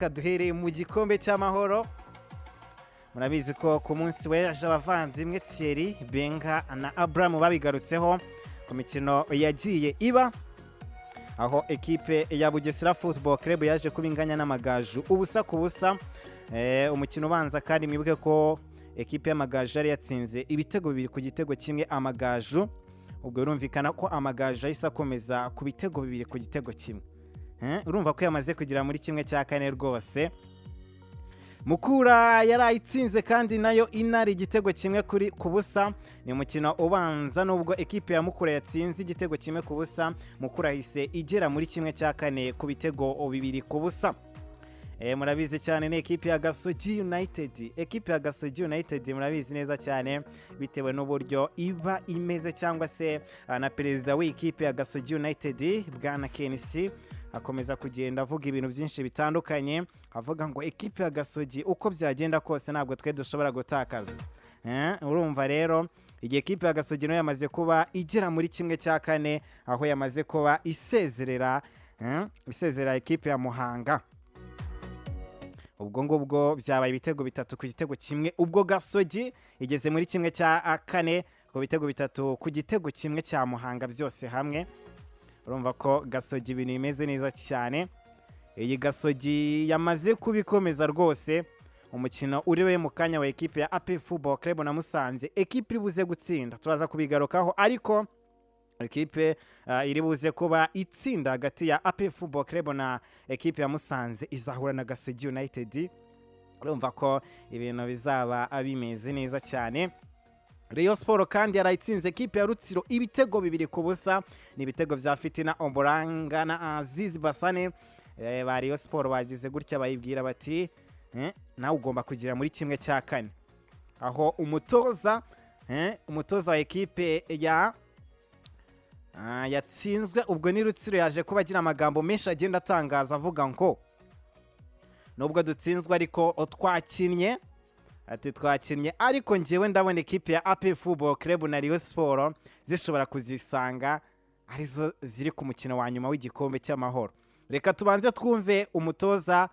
Kaduhereye mu gikombe cy'amahoro murabizi ko ku munsi w'ejo abavandimwe Thierry Benga na Abraham babigarutseho ku mikino yagiye iba aho ekipe ya Bugesera Football Club yaje kubinganya n'amagaju ubusa ku busa umukino ubanza kandi mwibuke ko ekipe y'amagaju yari yatsinze ibitego bibiri ku gitego kimwe amagaju ubwo urumvikana ko amagaju ahise akomeza ku bitego bibiri ku gitego kimwe urumva ko yamaze kugira muri kimwe cya kane rwose Mukura yarayitsinze kandi nayo inari igitego kimwe kuri kubusa ni umukino ubanza nubwo ekipe ya Mukura yatsinze igitego kimwe kubusa Mukura hise igera muri kimwe cya kane ku bitego bibiri kubusa murabizi cyane ni ekipe ya Gasogi United ekipe ya Gasogi United murabizi neza cyane bitewe n'uburyo iba imeze cyangwa se na perezida w'ikipe ya Gasogi United bwana Kenisi akomeza kugenda avuga ibintu byinshi bitandukanye avuga ngo ekipe ya Gasogi uko byagenda kose ntabwo twe dushobora gutakaza urumva rero igihe ekipe ya Gasogi no yamaze kuba igera muri kimwe cya kane aho yamaze kuba isezerera ekipe ya Muhanga ubwo ngubwo byabaye ibitego bitatu ku gitego kimwe ubwo Gasogi igeze muri kimwe cya kane ku bitego bitatu ku gitego kimwe cya Muhanga byose hamwe urumva ko Gasogi ibintu bimeze neza cyane iyi Gasogi yamaze kubikomeza rwose umukino uriwe mu kanya wa ekipe ya AP Football Club na Musanze ekipe iribuze gutsinda turaza kubigarukaho ariko ekipe iri buze kuba itsinda hagati ya AP Football Club na ekipe ya Musanze izahura na Gasogi United urumva ko ibintu bizaba bimeze neza cyane Rayon Sport kandi yarayitsinze ekipe ya Rutsiro ibitego bibiri ku busa ni ibitego bya Fitina Omboranga na Aziz Basane ba Rayon Sport bagize gutya bayibwira bati nawe ugomba kugira muri kimwe cya kane aho umutoza wa ekipe yatsinzwe ubwo ni Rutsiro yaje kuba agira amagambo menshi agenda atangaza avuga ngo nubwo dutsinzwe ariko twakinnye ariko njyewe ndabona ekipe ya AP Football Club na Rayon Sport zishobora kuzisanga arizo ziri ku mukino wa nyuma w'igikombe cy'amahoro reka tubanze twumve umutoza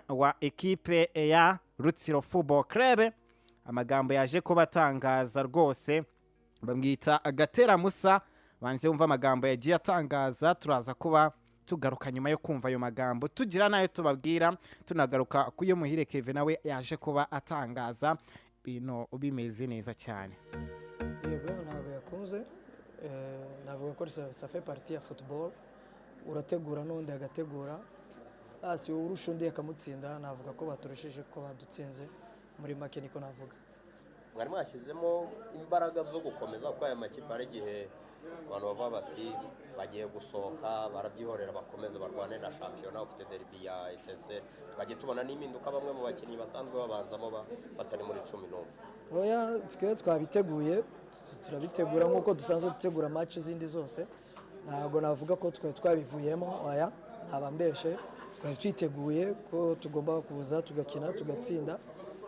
wa ekipe ya Rutsiro Football Club amagambo yaje kuba atangaza rwose bamwita Agatera Musa banze wumva amagambo yagiye atangaza turaza kuba tugaruka nyuma yo kumva ayo magambo tugira nayo tubabwira tunagaruka kuyo muhire Kevin nawe yaje kuba atangaza bino bimeze neza cyane yego ntabwo yakunze navuga ko ça fait partie ya football urategura n'undi agategura asi urusha undi akamutsinda navuga ko baturushije ko badutsinze muri make niko navuga mwari mwashyizemo imbaraga zo gukomeza ko aya makipe ari gihe abantu bavuga bati bagiye gusohoka barabyihorera bakomeza barwane na shampiyona ufite derby ya Etincelle twagiye tubona n'impinduka bamwe mu bakinnyi basanzwe babanzamo batari muri 11 oya twe twabiteguye turabitegura nk'uko dusanzwe dutegura match zindi zose ntabwo navuga ko twe twabivuyemo oya ntabambeshe twari twiteguye ko tugomba kuza tugakina tugatsinda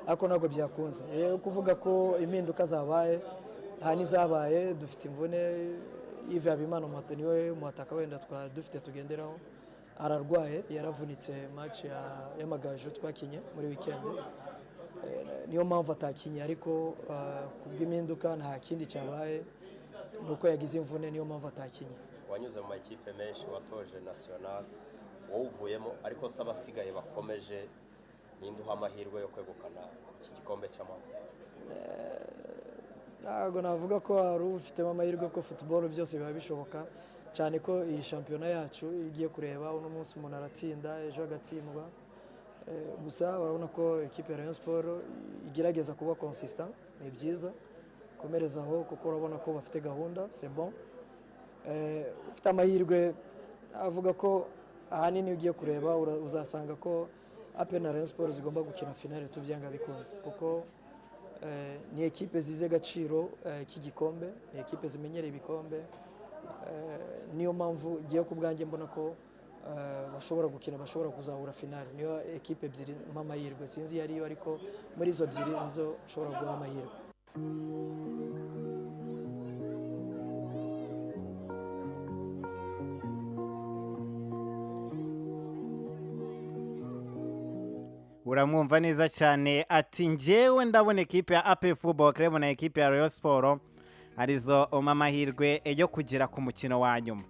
ariko ntabwo byakunze kuvuga ko impinduka zabaye nta nizabaye dufite imvune Yves Habimana niwe muhataka wenda dufite tugenderaho ararwaye yaravunitse match y'amagaju twakinye muri weekend niyo mpamvu atakinye ariko kubw'impinduka nta kindi cyabaye nuko yagize imvune niyo mpamvu atakinye wanyuze mu makipe menshi watoje national wowe uvuyemo ariko se abasigaye bakomeje n'induha amahirwe yo kwegukana iki gikombe cy'amahoro ntabwo navuga ko hari ufitemo amahirwe ko football byose biba bishoboka cyane ko iyi shampiyona yacu igiye kureba uno munsi umuntu aratsinda ejo agatsindwa gusa urabona ko ekipe ya Rayon Sport igerageza kuba consistent ni byiza komerezaho kuko urabona ko bafite gahunda c'est bon ufite amahirwe avuga ko ahanini ugiye kureba uzasanga ko AP na Rayon Sport zigomba gukina finale tubyanga bikunze kuko ni ekipe zize gaciro k'igikombe ni ekipe zimenyereye ibikombe niyo mpamvu giye ku bwanjye mbona ko bashobora gukina bashobora kuzahura finale niyo ekipe ebyiri amahirwe sinzi yariyo ariko muri izo ebyiri nizo ushobora guha amahirwe uramwumva neza cyane ati njyewe ndabona ekipe ya AP Football Club na ekipe ya Rayon Sport arizo amahirwe yo kugera ku mukino wa nyuma.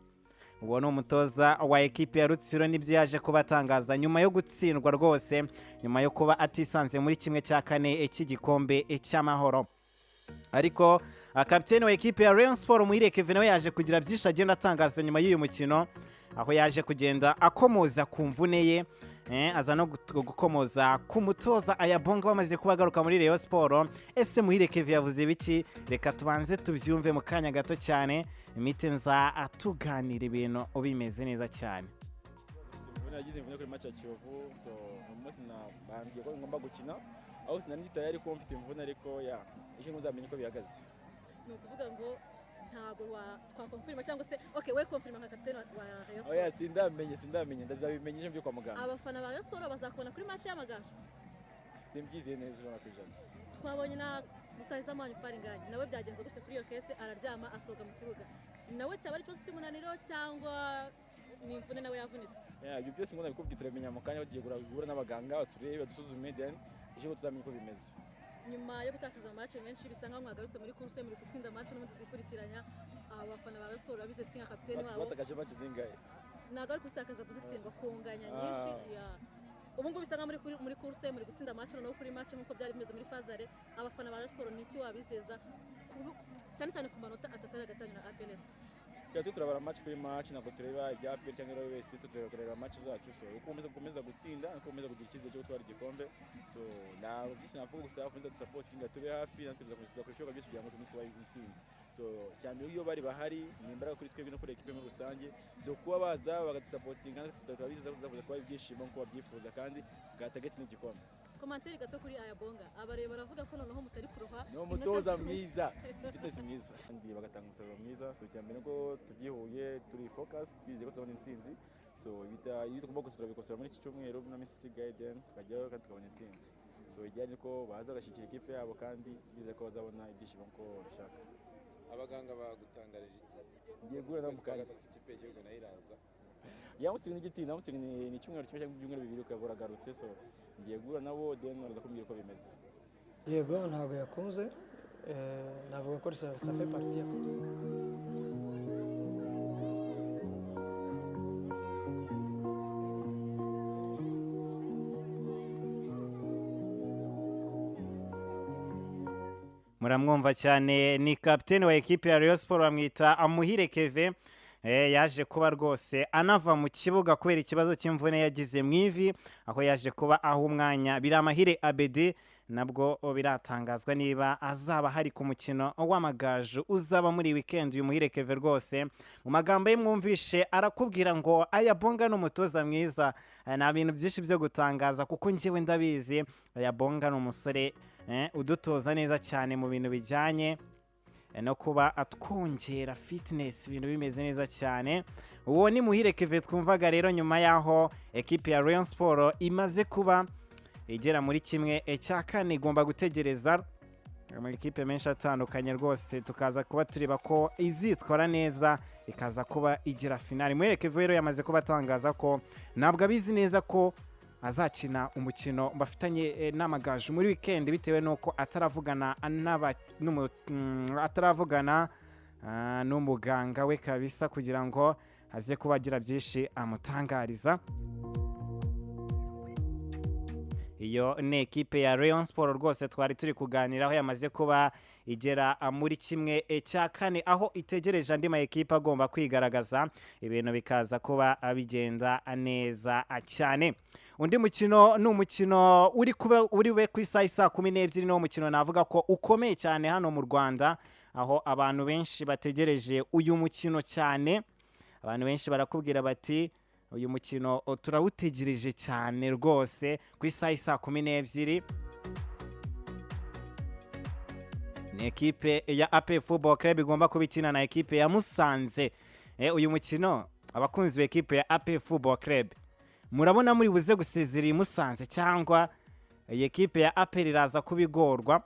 Uwo ni umutoza wa ekipe ya Rutsiro nibyo yaje kubatangaza nyuma yo gutsindwa rwose, nyuma yo kuba atisanze muri kimwe cya kane cy'igikombe cy'amahoro. Ariko kapiteni wa ekipe ya Rayon Sport Muri Kevin we yaje kugira byinshi agenda atangaza nyuma y'uyu mukino, aho yaje kugenda akomoza ku mvune ye, aza no gukomoza ku mutoza Ayabonga bamaze kubagaruka muri Rayon Sport. Ese Muri Kevin yavuze biki? Reka tubanze tubyumve mu kanya gato cyane, imite nza atuganira ibintu ubimeze neza cyane. Nagize imvune kuri match ya Kiyovu, so umunsi nabambye ko ngomba gukina, aho sinari tayari ko mfite imvune, ariko ya ije muzamenye ko bihagaze. Ni ukuvuga ngo ntabwo twakonfirma cyangwa se okay we confirma nka kapiteni wa Rayon Sport. Oya sindamenye ndazabimenyesha byo kwa muganga. Abafana ba Rayon Sport bazakubona kuri match y'amagaju. Simbyizeye neza ubona kwijana. Twabonye na mutahiza manyu faringanye nawe byagenze gutse kuri iyo kese, araryama asoga mu kibuga. Nawe cyaba ari cyose cy'umunaniro cyangwa ni imvune nawe yavunitse? Ibyo byose ngo nabikubwiye turamenya mu kanya bagiye guhura n'abaganga turebe dusuzume then ije tuzamenye ko bimeze. Nyuma yo gutakaza match menshi bisa nkaho mwagarutse muri course muri gutsinda match n'ubundi zikurikiranya, abafana ba Rayon Sport babize kinga kapiteni wabo batakaje match zingahe? Nagari kuzitakaza kuzitsindwa kunganya nyinshi ya ubu ngubu bisa nka muri course muri gutsinda match no kuri match nkuko byari bimeze muri fazare. Abafana ba Rayon Sport niki wabizeza cyane ku manota atatari gatanya na APLS? Turabara match kuri match, nako tureba ibya APR cyangwa rero wese tureba match zacu, so ukomeza gutsinda ukomeza kugira icyizere cyo gutwara igikombe. So nawe byinshi navuga gusa ukomeza supportinga tube hafi natwe tuzakoresha byinshi kugira ngo tumiswe intsinzi. So cyane iyo bari bahari ni imbaraga kuri twebwe no kuri equipe muri rusange, so kuba baza bagadusupportinga natwe turabiza kuzavuza kuba ibyishimo ko babyifuza kandi gatagetse n'igikombe. Komanteri gato kuri Ayabonga, abareba baravuga ko noneho mutari kuroha no mutoza mwiza fitness mwiza kandi bagatanga umusaruro mwiza. So cyane ko tugihuye turi focus bize ko tuzabona intsinzi, so iyo tugomba gusura bikosora muri iki cyumweru na Messi Guiden tukajyaho kandi tukabona intsinzi. So ijyanye ko baza gashikira equipe yabo kandi bize ko bazabona ibyishimo ko bishaka. Abaganga bagutangarije iki? Ngiye guhura mu kanya ikipe y'igihugu nayo iraza. Yamusiri n'igiti namusiri ni cyumweru kimwe cyangwa ibyumweru bibiri ukagura garutse, so ngiye guhura nabo then baraza kumbwira uko bimeze. Yego ntabwo yakunze, navuga ko ça fait partie ya football. Muramwumva cyane ni kapiteni wa ekipe ya Rayon Sport bamwita Muri Kevin. Yaje kuba rwose anava mu kibuga kubera ikibazo cy'imvune yagize mu ivi, aho yaje kuba aho umwanya Biramahire Abedi nabwo biratangazwa niba azaba hari ku mukino w'amagaju uzaba muri weekend. Uyu Muri Kevin rwose mu magambo ye mwumvishe arakubwira ngo Ayabonga n'umutoza mwiza. Nta bintu byinshi byo gutangaza kuko njyewe ndabizi Ayabonga ni umusore udutoza neza cyane mu bintu bijyanye no kuba atwongera fitness, ibintu bimeze neza cyane. Uwo ni Muri Kevin twumvaga rero nyuma yaho ekipe ya Rayon Sport imaze kuba igera muri kimwe cya kane. Igomba gutegereza muri ekipe menshi atandukanye rwose, tukaza kuba tureba ko izitwara neza ikaza kuba igira finale. Muri Kevin rero yamaze kuba atangaza ko ntabwo abizi neza ko azakina umukino bafitanye n'amagaju muri weekend bitewe nuko ataravugana n'umuganga we kabisa kugira ngo aze kuba agira byinshi amutangariza. Iyo ni ekipe ya Rayon Sport rwose twari turi kuganiraho, yamaze kuba igera muri kimwe cya kane, aho itegereje andi ma ekipe agomba kwigaragaza, ibintu bikaza kuba bigenda neza cyane. Undi mukino ni umukino uri we ku isaha 12:00, no mukino navuga ko ukomeye cyane hano mu Rwanda, aho abantu benshi bategereje uyu mukino cyane. Abantu benshi barakubwira bati uyu mukino turawutegereje cyane rwose ku isaha 12:00. Ni ekipe ya AP Football Club igomba kubikina na ekipe ya Musanze. Uyu mukino abakunzi b'ekipe ya AP Football Club murabona muri buze gusezerera Musanze cyangwa ekipe ya AP iraza kubigorwa?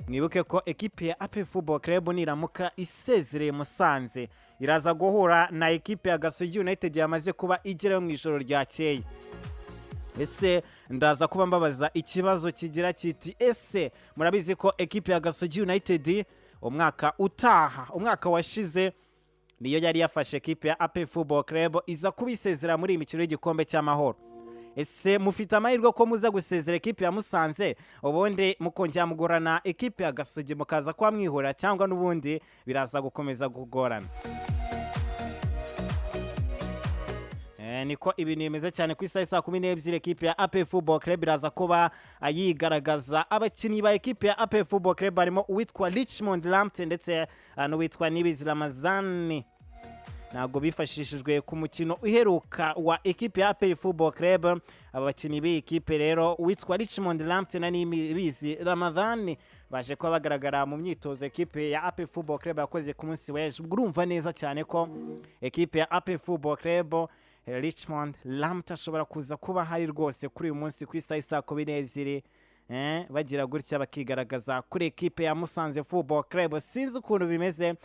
Mwibuke ko ekipe ya AP Football Club niramuka isezereye Musanze iraza guhura na ekipe ya Gasogi United yamaze kuba igerayo mu ijoro ryakeye. ese ndaza kuba mbabaza ikibazo kigira kiti ese murabizi ko ekipe ya Gasogi United umwaka washize niyo yari yafashe ekipe ya AP Football Club iza kubisezera muri imikino y'igikombe cy'amahoro. Ese mufite amahirwe ko muza gusezera ekipe ya Musanze ubundi mukongera mugorana ekipe ya Gasogi mukaza kwa mwihura cyangwa n'ubundi biraza gukomeza kugorana? Niko ibintu bimeze cyane ku isaha saa 12 ekipe ya AP Football Club iraza kuba ayigaragaza. Abakinnyi ba ekipe ya AP Football Club barimo uwitwa Richmond Lamptey ndetse n'uwitwa Nibizi Ramazani. Ntabwo bifashishijwe ku mukino uheruka wa ekipe ya AP Football Club. Abakinnyi b'ikipe rero uwitwa Richmond Lamptey na Nibizi Ramazani baje kuba bagaragara mu myitozo ekipe ya AP Football Club yakoze ku munsi w'ejo. Urumva neza cyane ko ekipe ya AP Football Club Richmond Lamptey ashobora kuza kuba hari rwose kuri uyu munsi ku isaha saa 12 bagira gutya bakigaragaza kuri ekipe ya Musanze Football Club. Sinzi ukuntu bimeze,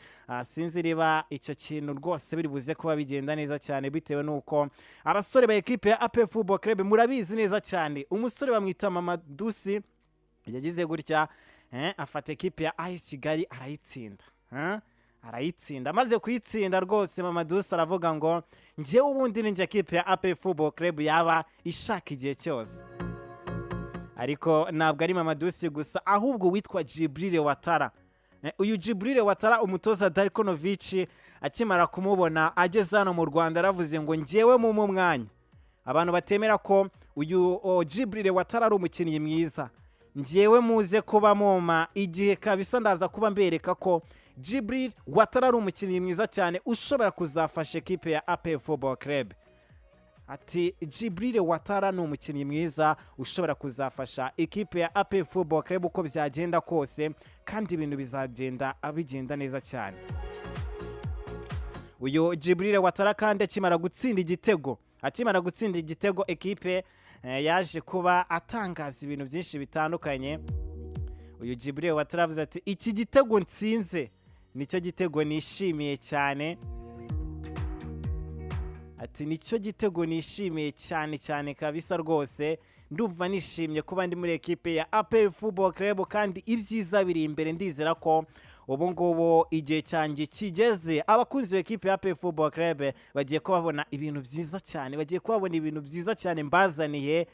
sinzi riba icyo kintu rwose biri buze kuba bigenda neza cyane bitewe nuko abasore ba ekipe ya AP Football Club murabizi neza cyane. Umusore bamwita Mamadusi yagize gutya afata ekipe ya AS Kigali arayitsinda maze kuyitsinda rwose. Mamadusi aravuga ngo njyewe ubundi ninjye ekipe ya AP Football Club yaba ishaka igihe cyose. Ariko ntabwo ari Mamadusi gusa ahubwo witwa Jibril Watara. Uyu Jibril Watara umutoza Darkonovic akimara kumubona ageze hano mu Rwanda aravuze ngo njyewe mu mwanya. Abantu batemera ko uyu Jibril Watara ari umukinnyi mwiza, njyewe muze kuba moma igihe kabisa ndaza kuba mbereka ko Jibril Watara ari umukinnyi mwiza cyane ushobora kuzafasha ekipe ya AP Football Club. Ati Jibril Watara ni umukinnyi mwiza ushobora kuzafasha ekipe ya AP Football Club uko byagenda kose kandi ibintu bizagenda abigenda neza cyane. Uyu Jibril Watara kandi akimara gutsinda igitego ekipe yaje kuba atangaza ibintu byinshi bitandukanye. Uyu Jibril Watara avuze ati iki gitego nsinze nicyo gitego nishimiye cyane. Ati nicyo gitego nishimiye cyane kabisa rwose. Ndumva nishimye kuba ndi muri ekipe ya AP Football Club kandi ibyiza biri imbere. Ndizera ko ubu ngubu igihe cyanjye kigeze. Abakunzi b'ekipe ya AP Football Club bagiye kubabona ibintu byiza cyane mbazaniye.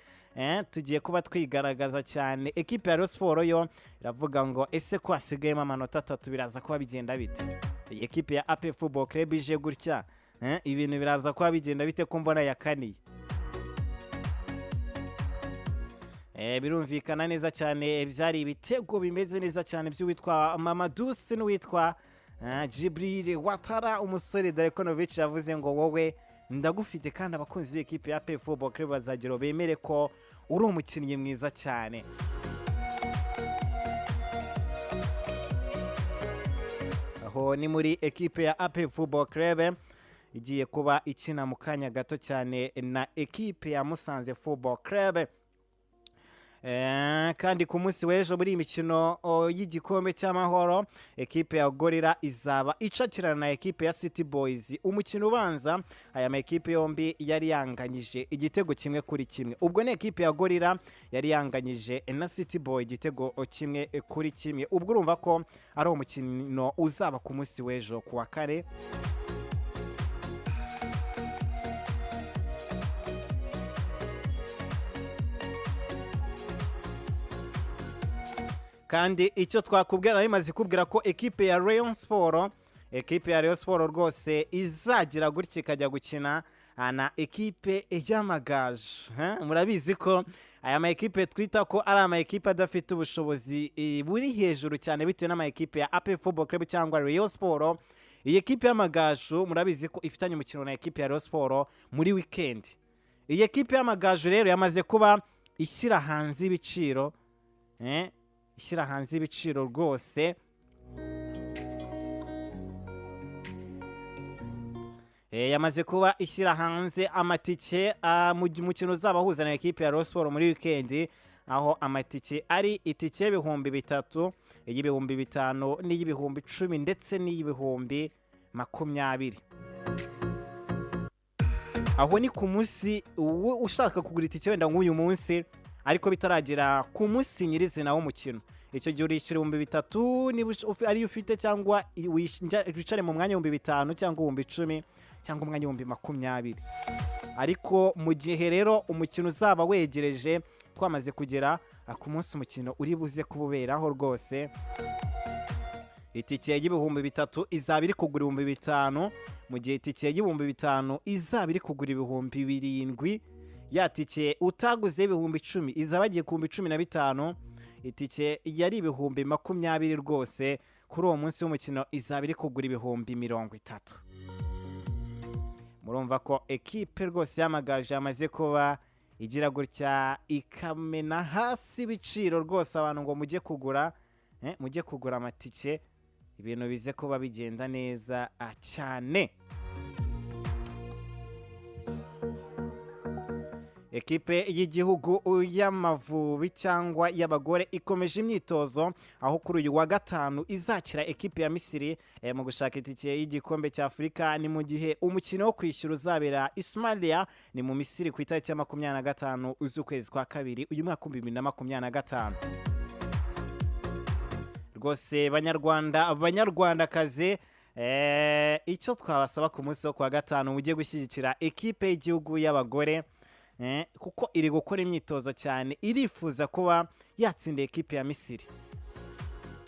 Tugiye kuba twigaragaza cyane. Ekipe ya Sport yo iravuga ngo ese ko hasigayemo amanota 3 biraza kuba bigenda bite? Ekipe ya AP Football Club ije gutya ibintu biraza kuba bigenda bite ko mbona yakaniye? Birumvikana neza cyane byari ibitego bimeze neza cyane by'uwitwa Mamadusi n'uwitwa Jibril Watara. Umusore Darkonovic yavuze ngo wowe ndagufite kandi abakunzi b'ekipe ya AP Football Club bazagira bemere ko uri umukinnyi mwiza cyane. Aho ni muri ekipe ya AP Football Club igiye kuba ikina mu kanya gato cyane na ekipe ya Musanze Football Club. Kandi ku munsi w'ejo muri imikino y'igikombe cy'amahoro ekipe ya Gorilla izaba icakirana na ekipe ya City Boys. Umukino ubanza aya ma ekipe yombi yari yanganyije igitego kimwe kuri kimwe. Ubwo ne ekipe ya Gorilla yari yanganyije na City Boy igitego kimwe kuri kimwe. Ubwo urumva ko ari umukino uzaba ku munsi w'ejo kuwa kare. Kandi icyo twakubwira narimaze kubwira ko ekipe ya Rayon Sport rwose izagira gutya ikajya gukina na ekipe y'Amagaju. Murabizi ko aya ma ekipe twita ko ari ama ekipe adafite ubushobozi buri hejuru cyane bitewe n'ama ekipe ya AP Football Club cyangwa Rayon Sport. Iyi ekipe y'Amagaju murabizi ko ifitanye umukino na ekipe ya Rayon Sport muri weekend. Iyi ekipe y'Amagaju rero yamaze kuba ishyira hanze ibiciro rwose. Yamaze kuba ishyira hanze amatike mu mukino uzabahuza na ekipe ya Rayon Sport muri weekend, aho amatike ari itike y'ibihumbi 3, y'ibihumbi 5 n'iy'ibihumbi 10 ndetse n'iy'ibihumbi 20. aho ni ku munsi ushaka kugura itike wenda nk'uyu munsi ariko bitaragera ku munsi nyirizina w'umukino, icyo gihe urishyura 3,000 niba ariyo ufite, cyangwa wicare mu mwanya 5,000 cyangwa 10,000 cyangwa umwanya 20,000. ariko mu gihe rero umukino uzaba wegereje twamaze kugera ku munsi umukino uri buze kububeraho rwose, itike y'ibihumbi 3 izaba iri kugura 5,000, mu gihe itike y'ibihumbi 5 izaba iri kugura ibihumbi 7, ya tike utaguze ibihumbi 10 izaba agiye ku 15, itike yari ibihumbi 20 rwose kuri uwo munsi w'umukino izaba iri kugura ibihumbi 30. Murumva ko ekipe rwose y'amagaju yamaze kuba igira gutya ikamena hasi ibiciro rwose abantu ngo mujye kugura amatike, ibintu bize kuba bigenda neza cyane. Ekipe y'igihugu y'Amavubi cyangwa y'abagore ikomeje imyitozo, aho kuri uyu wa gatanu izakira ekipe ya Misiri mu gushaka itike y'igikombe cya Afurika. Ni mu gihe umukino wo kwishyura uzabera Ismailia ni mu Misiri ku itariki ya 25 z'ukwezi kwa kabiri uyu mwaka 2025. Rwose banyarwandakazi, icyo twabasaba ku munsi wo kwa gatanu mujye gushyigikira ekipe y'igihugu y'abagore, kuko iri gukora imyitozo cyane, irifuza kuba yatsinda ekipe ya Misiri.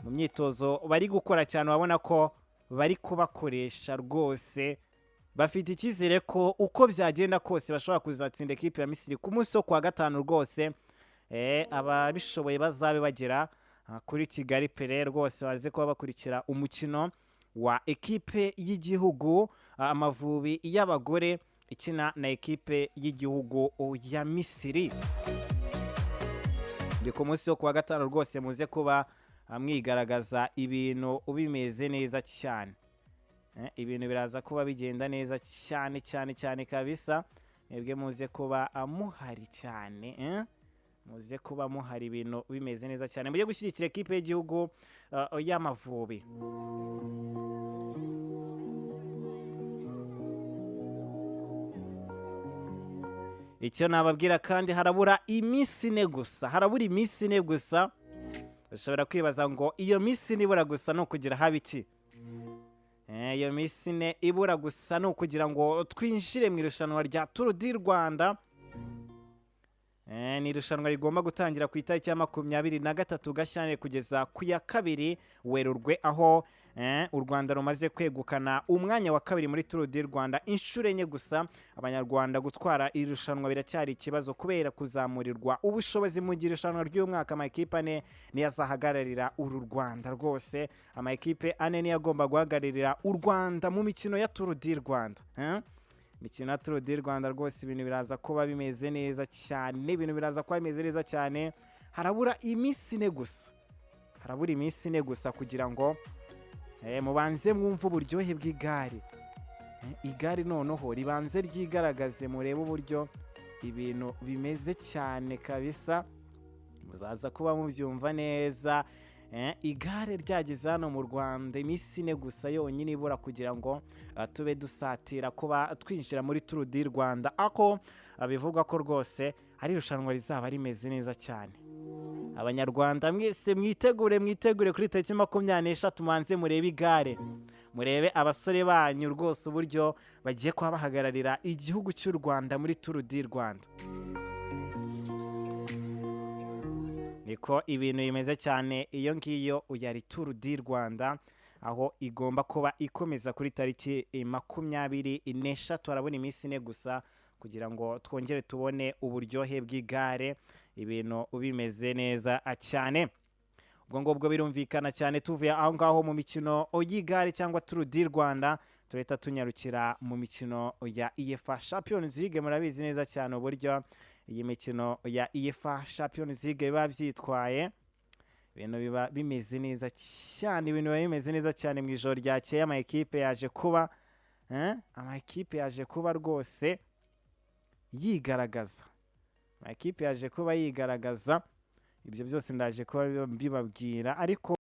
Mu myitozo bari gukora cyane wabona ko bari kubakoresha rwose, bafite icyizere ko uko byagenda kose bashobora kuzatsinda ekipe ya Misiri ku munsi wo kwa gatanu rwose. Ababishoboye bazabe bagera kuri Kigali Pele rwose baze kuba bakurikira umukino wa ekipe y'igihugu Amavubi y'abagore ikina na ekipe y'igihugu ya Misiri. Ndi ku munsi wo kuwa gatanu rwose muze kuba mwigaragaza ibintu bimeze neza cyane, ibintu biraza kuba bigenda neza cyane cyane cyane kabisa. Mwebwe muze kuba muhari cyane, muze kuba muhari ibintu bimeze neza cyane, mujye gushyigikira ekipe y'igihugu y'Amavubi. Icyo nababwira kandi harabura iminsi 4 gusa, ushobora kwibaza ngo iyo minsi nibura gusa no kugira habiki. Iyo minsi 4 ibura gusa no kugira ngo twinjire mu irushanwa rya Tour du Rwanda. Ni irushanwa rigomba gutangira ku itariki ya 23 Gashyantare kugeza ku ya 2 Werurwe, aho u Rwanda rumaze kwegukana umwanya wa 2 muri Tour du Rwanda inshuro 4 gusa. Abanyarwanda gutwara irushanwa biracyari ikibazo kubera kuzamurirwa ubushobozi mu irushanwa ry'umwaka. Amakipe 4 niyo azahagararira uru Rwanda rwose, amakipe 4 niyo agomba guhagararira u Rwanda mu mikino ya Tour du Rwanda. Mikino ya Tour du Rwanda rwose ibintu biraza kuba bimeze neza cyane, harabura iminsi 4 gusa, kugira ngo mubanze mwumve uburyohe bw'igare. Igare noneho ribanze ryigaragaze, murebe uburyo ibintu bimeze cyane kabisa, muzaza kuba mubyumva neza. Igare ryageze hano mu Rwanda iminsi 4 gusa yonyine ibura kugira ngo tube dusatira kuba twinjira muri Tour du Rwanda, ako bivugwa ko rwose ari irushanwa rizaba rimeze neza cyane. Abanyarwanda mwese mwitegure kuri tariki 23 manze murebe igare, murebe abasore banyu rwose uburyo bagiye kuba bahagararira igihugu cy'u Rwanda muri Tour du Rwanda. Niko ibintu bimeze cyane, iyo ngiyo yari Tour du Rwanda, aho igomba kuba ikomeza kuri tariki 24. Harabona iminsi 4 gusa kugira ngo twongere tubone uburyohe bw'igare, ibintu bimeze neza cyane. Ubwo ngubwo birumvikana cyane, tuvuye aho ngaho mu mikino y'igare cyangwa Tour du Rwanda tureta tunyarukira mu mikino ya UEFA Champions League. Murabizi neza cyane uburyo iyi mikino ya UEFA Champions League biba byitwaye, ibintu biba bimeze neza cyane. Mu ijoro ryakeye amakipe yaje kuba rwose yigaragaza, ibyo byose ndaje kuba mbibabwira, ariko